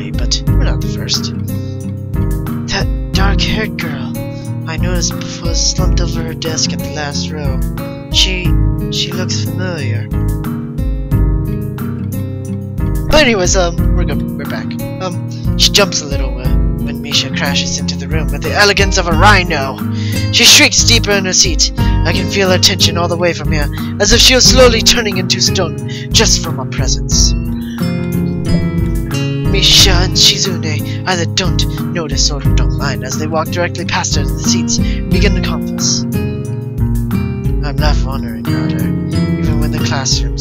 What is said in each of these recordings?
recently, but we're not the first. That dark-haired girl I noticed before slumped over her desk at the last row. She looks familiar. But anyways, we're good. We're back. She jumps a little when Misha crashes into the room with the elegance of a rhino. She shrieks deeper in her seat. I can feel her tension all the way from here, as if she was slowly turning into stone just from my presence. Misha and Shizune either don't notice or don't mind as they walk directly past her to the seats and begin to converse. I'm left wondering about her, even when the classroom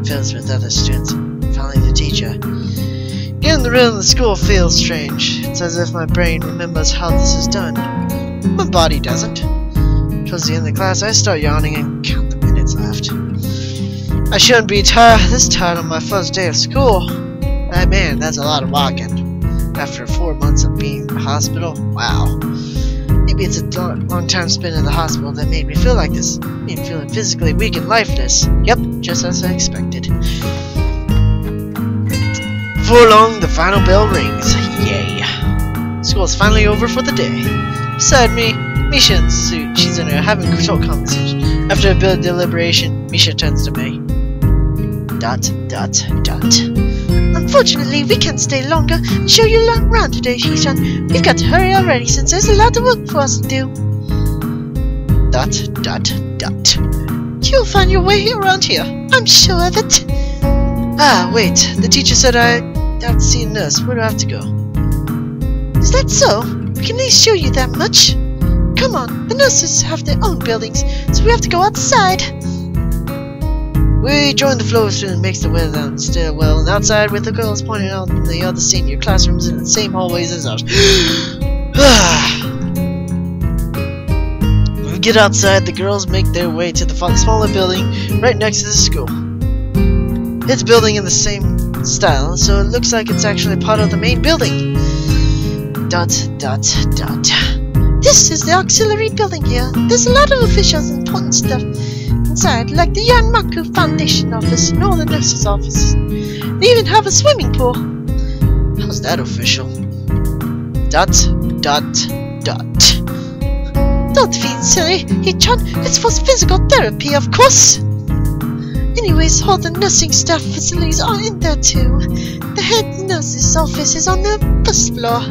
fills with other students. Finally, the teacher. Getting the rhythm of the school feels strange. It's as if my brain remembers how this is done. My body doesn't. Towards the end of the class, I start yawning and count the minutes left. I shouldn't be this tired on my first day of school. Man, that's a lot of walking. After 4 months of being in the hospital, wow. Maybe it's a long time spent in the hospital that made me feel like this. Made me feeling physically weak and lifeless. Yep, just as I expected. Before long, the final bell rings. Yay. School is finally over for the day. Beside me, Misha and Shizune are having a short conversation. After a bit of deliberation, Misha turns to me. ... Unfortunately, we can't stay longer and show you around today, Shishan. We've got to hurry already since there's a lot of work for us to do. ... You'll find your way around here, I'm sure of it. Ah, wait. The teacher said I have to see a nurse. Where do I have to go? Is that so? We can at least show you that much. Come on, the nurses have their own buildings, so we have to go outside. We join the flow as soon makes the way down the stairwell and outside with the girls pointing out in the other senior classrooms in the same hallways as ours. When we get outside, the girls make their way to the smaller building right next to the school. It's building in the same style, so it looks like it's actually part of the main building. ... This is the auxiliary building here. There's a lot of officials and important stuff inside, like the Yanmaku Foundation office and all the nurses' offices. They even have a swimming pool. How's that official? ... Don't feel silly, Hichan. It's for physical therapy, of course. Anyways, all the nursing staff facilities are in there too. The head nurse's office is on the first floor.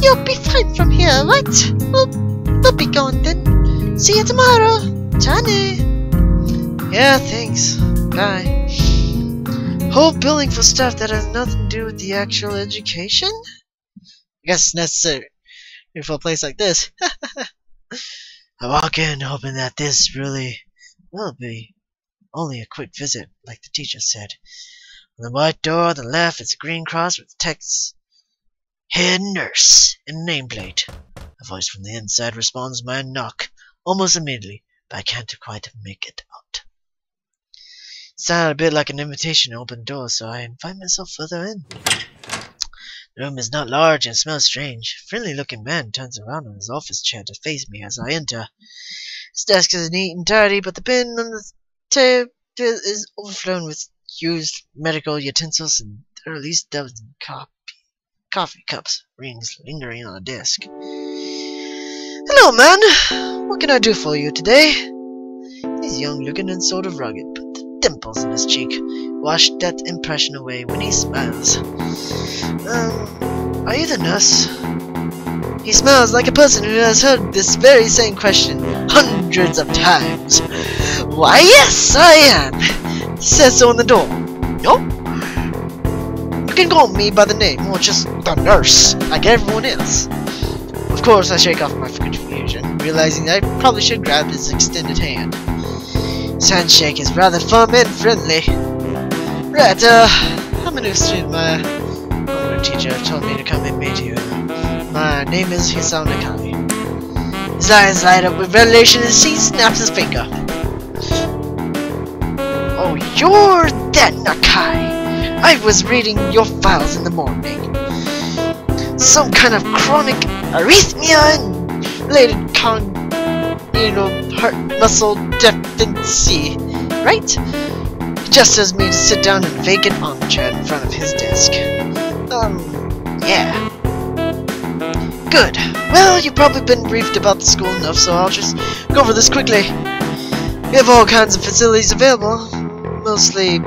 You'll be fine from here, right? We'll be going then. See you tomorrow. Johnny. Yeah, thanks. Bye. Whole building for stuff that has nothing to do with the actual education? I guess it's necessary for a place like this. I walk in hoping that this really will be only a quick visit, like the teacher said. On the white door on the left, it's a green cross with text "Head Nurse" and a nameplate. A voice from the inside responds to my knock almost immediately, but I can't quite make it out. It sounded a bit like an invitation to open doors, so I invite myself further in. The room is not large and smells strange. A friendly-looking man turns around on his office chair to face me as I enter. His desk is neat and tidy, but the bin on the table is overflowing with used medical utensils and there are at least a dozen coffee cups lingering on the desk. Hello, man. What can I do for you today? He's young-looking and sort of rugged, but the dimples in his cheek wash that impression away when he smiles. Are you the nurse? He smells like a person who has heard this very same question hundreds of times. Why, yes, I am. It says so on the door. No? You can call me by the name, or just the nurse, like everyone else. Of course, I shake off my confusion, realizing that I probably should grab his extended hand. His handshake is rather firm and friendly. Right, I'm a new student. My teacher told me to come and meet you. My name is Hisao Nakai. His eyes light up with revelation as he snaps his finger. Oh, you're that Nakai! I was reading your files in the morning. Some kind of chronic arrhythmia and related heart muscle deficiency, right? He gestures me to sit down in a vacant armchair in front of his desk. Yeah. Good. Well, you've probably been briefed about the school enough, so I'll just go over this quickly. We have all kinds of facilities available, mostly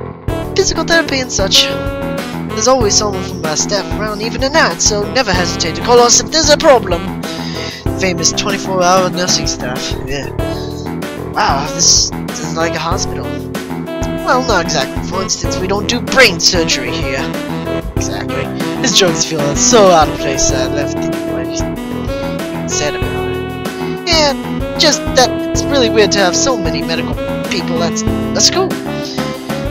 physical therapy and such. There's always someone from my staff around, even at night, so never hesitate to call us if there's a problem. Famous 24-hour nursing staff. Yeah. Wow, this is like a hospital. Well, not exactly. For instance, we don't do brain surgery here. Exactly. His jokes feel so out of place I left thinking what he said about it. Yeah, just that it's really weird to have so many medical people at a school.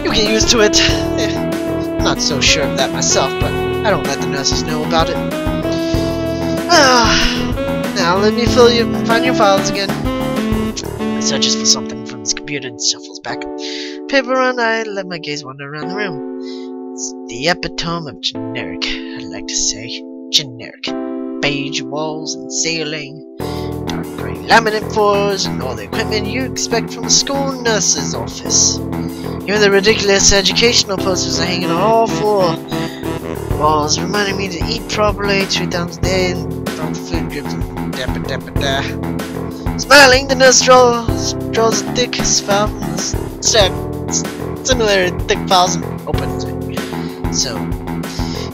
You get used to it. I'm not so sure of that myself, but I don't let the nurses know about it. Now let me find your files again. He searches for something from his computer and shuffles back paper around. I let my gaze wander around the room. It's the epitome of generic, I'd like to say. Generic. Beige walls and ceiling, dark grey laminate floors, and all the equipment you expect from a school nurse's office. Even the ridiculous educational posters are hanging on all four walls, reminding me to eat properly 3 times a day and from the food drips and Smiling, the nurse draws a thick file from the stack, similar thick files, and opens it. So,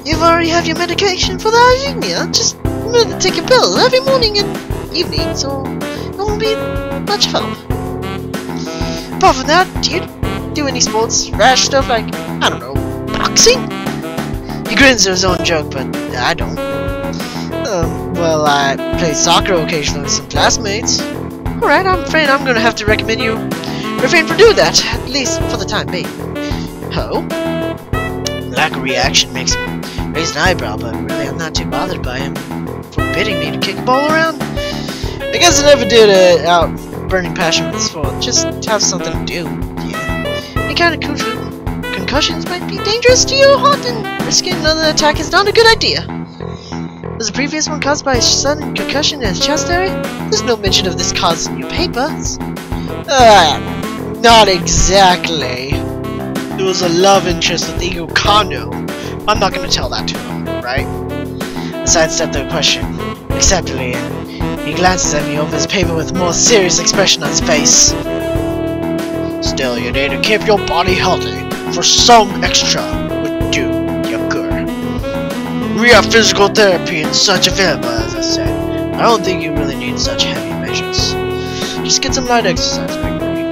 you've already had your medication for the arrhythmia. Just remember to take your pill every morning and evening, so it won't be much help. Apart from that, do you do any sports, rash stuff like, I don't know, boxing? He grins at his own joke, but I don't. Well, I play soccer occasionally with some classmates. Alright, I'm afraid I'm gonna have to recommend you refrain from doing that, at least for the time being. Oh? Lack of reaction makes him raise an eyebrow, but really I'm not too bothered by him forbidding me to kick a ball around. I guess I never did it out burning passion for the sport, just have something to do. Yeah. Any kind of concussions might be dangerous to your heart, and risking another attack is not a good idea. Was the previous one caused by a sudden concussion in his chest area? There's no mention of this cause in your papers. Not exactly. There was a love interest with Ego Kondo. I'm not gonna tell that to him, right? I sidestepped the question acceptably, and he glances at me over his paper with a more serious expression on his face. Still, you need to keep your body healthy, for some extra would do you good. We have physical therapy and such available, as I said. I don't think you really need such heavy measures. Just get some light exercise regularly.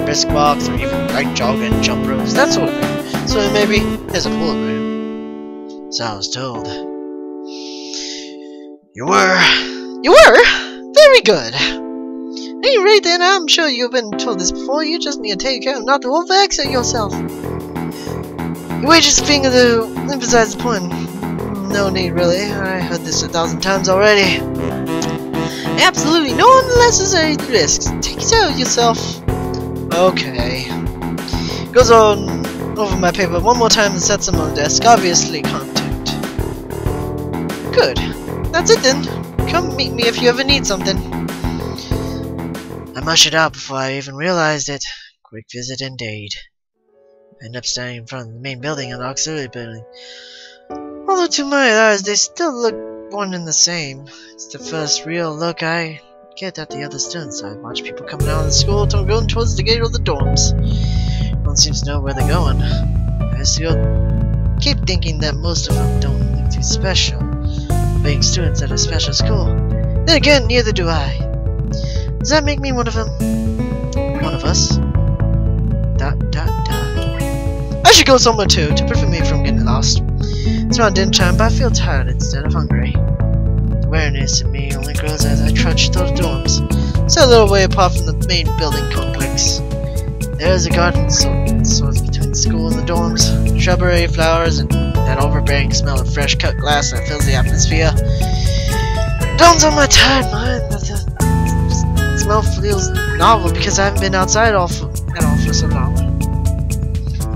Brisk walks, or even light jogging, jump ropes, that sort of thing. So maybe there's a bullet room. So I was told. You were? Very good. At any rate then, I'm sure you've been told this before, you just need to take care not to overexert yourself. Your wages finger to emphasize the point. No need really, I heard this 1,000 times already. Absolutely no unnecessary risks. Take care of yourself. Okay. Goes on over my paper one more time and sets them on the desk, obviously content. Good. That's it then. Come meet me if you ever need something. I mushed out before I even realized it. Quick visit indeed. I end up standing in front of the main building and the auxiliary building. Although to my eyes, they still look one and the same. It's the first real look I get at the other students. I watch people coming out of the school going towards the gate of the dorms. No one seems to know where they're going. I still keep thinking that most of them don't look too special, being students at a special school. Then again, neither do I. Does that make me one of them? One of us? ... I should go somewhere too, to prevent me from getting lost. It's around dinner time, but I feel tired instead of hungry. The awareness in me only grows as I trudge through the dorms, so a little way apart from the main building complex. There's a garden sorts between the school and the dorms, shrubbery, flowers, and that overbearing smell of fresh cut glass that fills the atmosphere. Dawns on my tired mind that the smell feels novel because I haven't been outside at all for so long.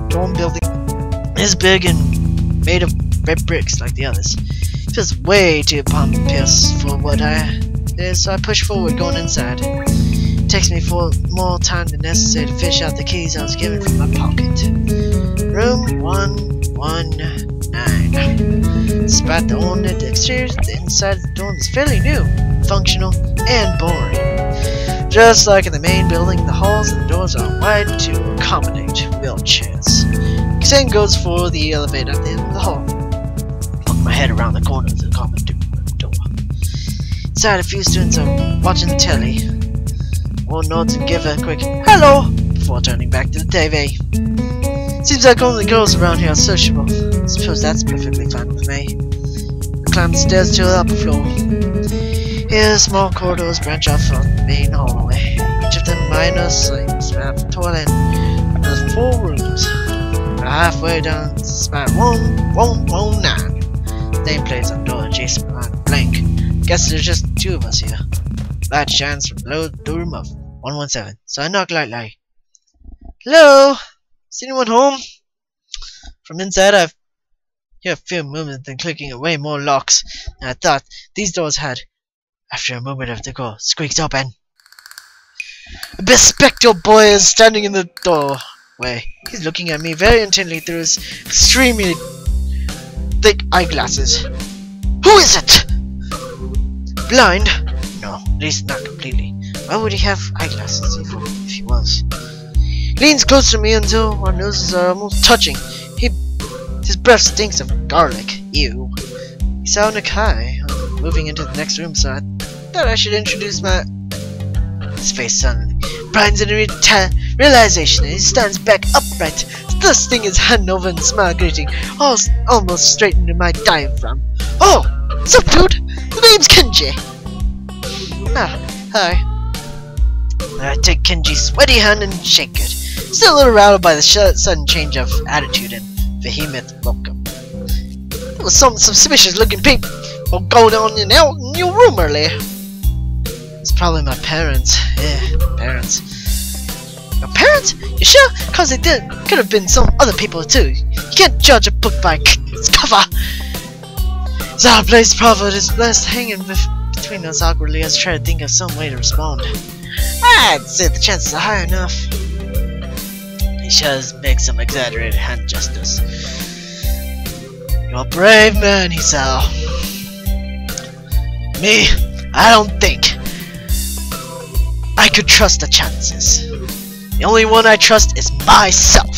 Dorm building is big and made of red bricks like the others. It feels way too pompous for what it is, so I push forward going inside. It takes me more time than necessary to fish out the keys I was given from my pocket. Room 119. Despite the ornate exterior, the inside of the dorm is fairly new, functional, and boring. Just like in the main building, the halls and the doors are wide to accommodate wheelchairs. The same goes for the elevator at the end of the hall. Poke my head around the corner of the common door. Inside, a few students are watching the telly. One nods and give a quick hello before turning back to the TV. Seems like only girls around here are sociable. I suppose that's perfectly fine with me. I climb the stairs to the upper floor. Here, small corridors branch off from the main hallway. Each of them minus a smart toilet. There's 4 rooms. About halfway down, spot 1119. Nameplates on door adjacent behind blank. Guess there's just 2 of us here. Light shines from below the room of 117, so I knock lightly. Hello? Is anyone home? From inside, I hear a few movements and clicking away more locks than I thought these doors had. After a moment of the door squeaks open. A bespectacled boy is standing in the doorway. He's looking at me very intently through his extremely thick eyeglasses. Who is it? Blind? No, at least not completely. Why would he have eyeglasses even if he was? Leans close to me until our noses are almost touching. His breath stinks of garlic. Ew. Hisao Nakai. I'm moving into the next room, so I thought I should introduce my... His face suddenly brightens in realization, and he stands back upright, thrusting his hand over and smile greeting, almost straight into my diaphragm. Oh! What's up, dude? The name's Kenji. Ah, hi. I take Kenji's sweaty hand and shake it, still a little rattled by the sudden change of attitude and vehement welcome. There was some suspicious looking people going on in your room earlier. It's probably my parents. Yeah, parents. Your parents? You sure? Cause it could have been some other people too. You can't judge a book by its cover. Zara Blaze Prophet is blessed hanging between us awkwardly as I try to think of some way to respond. I'd say the chances are high enough. He does make some exaggerated hand gestures. You're a brave man, Hisao. Me, I don't think I could trust the chances. The only one I trust is myself.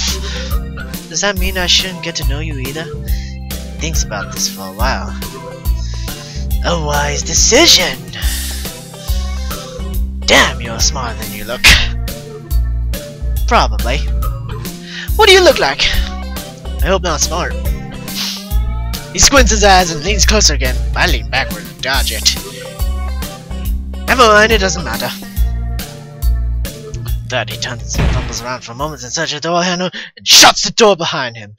Does that mean I shouldn't get to know you either? He thinks about this for a while. A wise decision. Damn, you're smarter than you look. Probably. What do you look like? I hope not smart. He squints his eyes and leans closer again. I lean backward and dodge it. Never mind, it doesn't matter. Then he turns and fumbles around for a moment in search of the door handle and shuts the door behind him.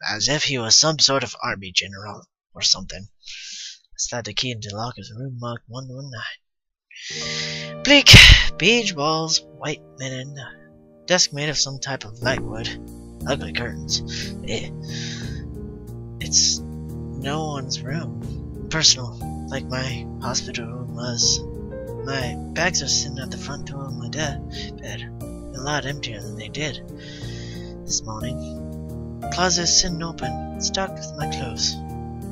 As if he was some sort of army general or something. I slide the key into the lock of the room marked 119. Bleak, beige walls, white linen, desk made of some type of light wood, ugly curtains. It's no one's room. Personal, like my hospital room was. My bags are sitting at the front door of my bed, a lot emptier than they did this morning. The closet is sitting open, stocked with my clothes.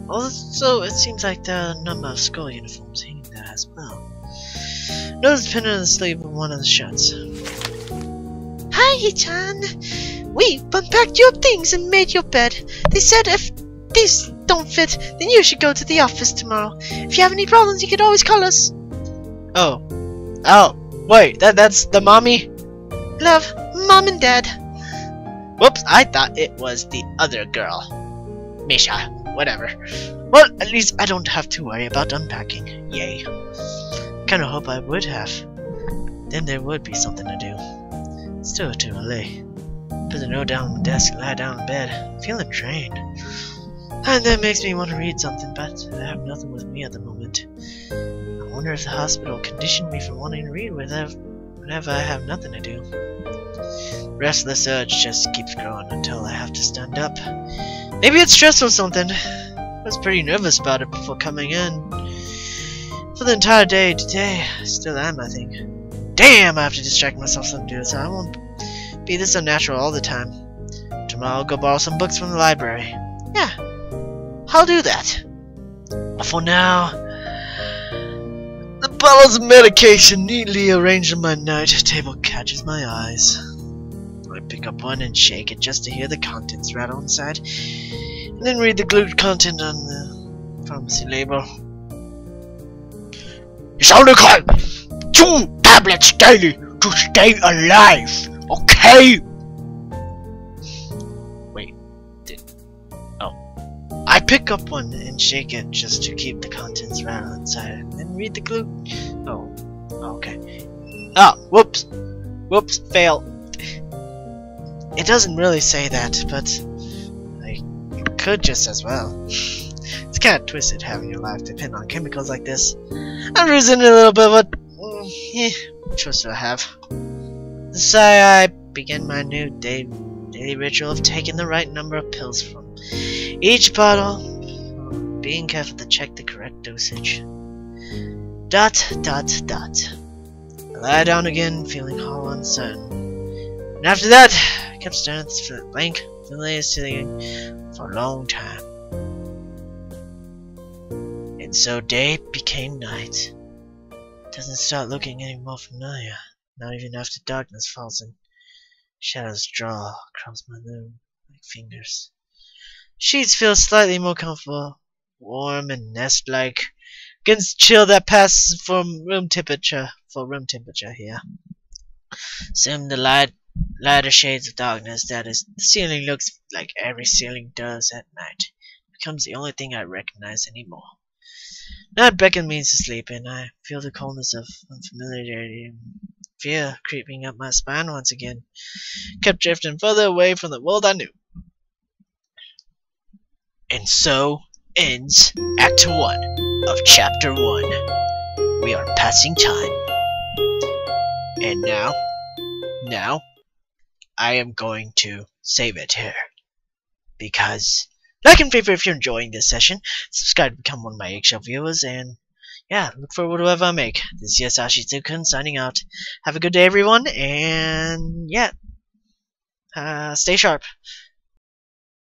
Also, it seems like there are a number of school uniforms hanging there as well. Notice the pin on the sleeve of one of the shirts. Hi, Hichan. We unpacked your things and made your bed. They said if these don't fit, then you should go to the office tomorrow. If you have any problems, you can always call us. Oh, wait, that's the mommy? Love, Mom and Dad. Whoops, I thought it was the other girl. Misha, whatever. Well, at least I don't have to worry about unpacking. Yay. Kinda hope I would have. Then there would be something to do. Still too early. Put the note down on the desk and lie down in bed. Feeling drained. And that makes me want to read something, but I have nothing with me at the moment. I wonder if the hospital conditioned me from wanting to read whenever I have nothing to do. Restless urge just keeps growing until I have to stand up. Maybe it's stress or something. I was pretty nervous about it before coming in. For the entire day today, I still am, I think. Damn, I have to distract myself some do so I won't be this unnatural all the time. Tomorrow I'll go borrow some books from the library. Yeah. I'll do that. But for now, the bottles of medication neatly arranged on my night table catches my eyes. I pick up one and shake it just to hear the contents rattle inside, and then read the glued content on the pharmacy label. Hisao Nakai! 2 tablets daily to stay alive, okay? I pick up one and shake it just to keep the contents rattle inside and then read the glue. Oh, okay. Ah, whoops. Whoops, fail. It doesn't really say that, but I could just as well. It's kind of twisted having your life depend on chemicals like this. I'm losing a little bit, but choice do I have? So I begin my new daily ritual of taking the right number of pills from each bottle, being careful to check the correct dosage. ... I lie down again, feeling hollow and uncertain. And after that, I kept staring at this blank, familiar ceiling for a long time. And so day became night. It doesn't start looking any more familiar, not even after darkness falls and shadows draw across my room like fingers. Sheets feel slightly more comfortable, warm and nest-like, against chill that passes from room temperature here. Sim the lighter shades of darkness that is, the ceiling looks like every ceiling does at night. It becomes the only thing I recognize anymore. Night beckons me to sleep, and I feel the coldness of unfamiliarity and fear creeping up my spine once again. Kept drifting further away from the world I knew. And so ends Act 1 of Chapter 1. We are passing time. And now, I am going to save it here. Because, like and favorite if you're enjoying this session, subscribe to become one of my eggshell viewers, and yeah, look forward to whatever I make. This is Tsu-Kun signing out. Have a good day, everyone, and yeah, stay sharp.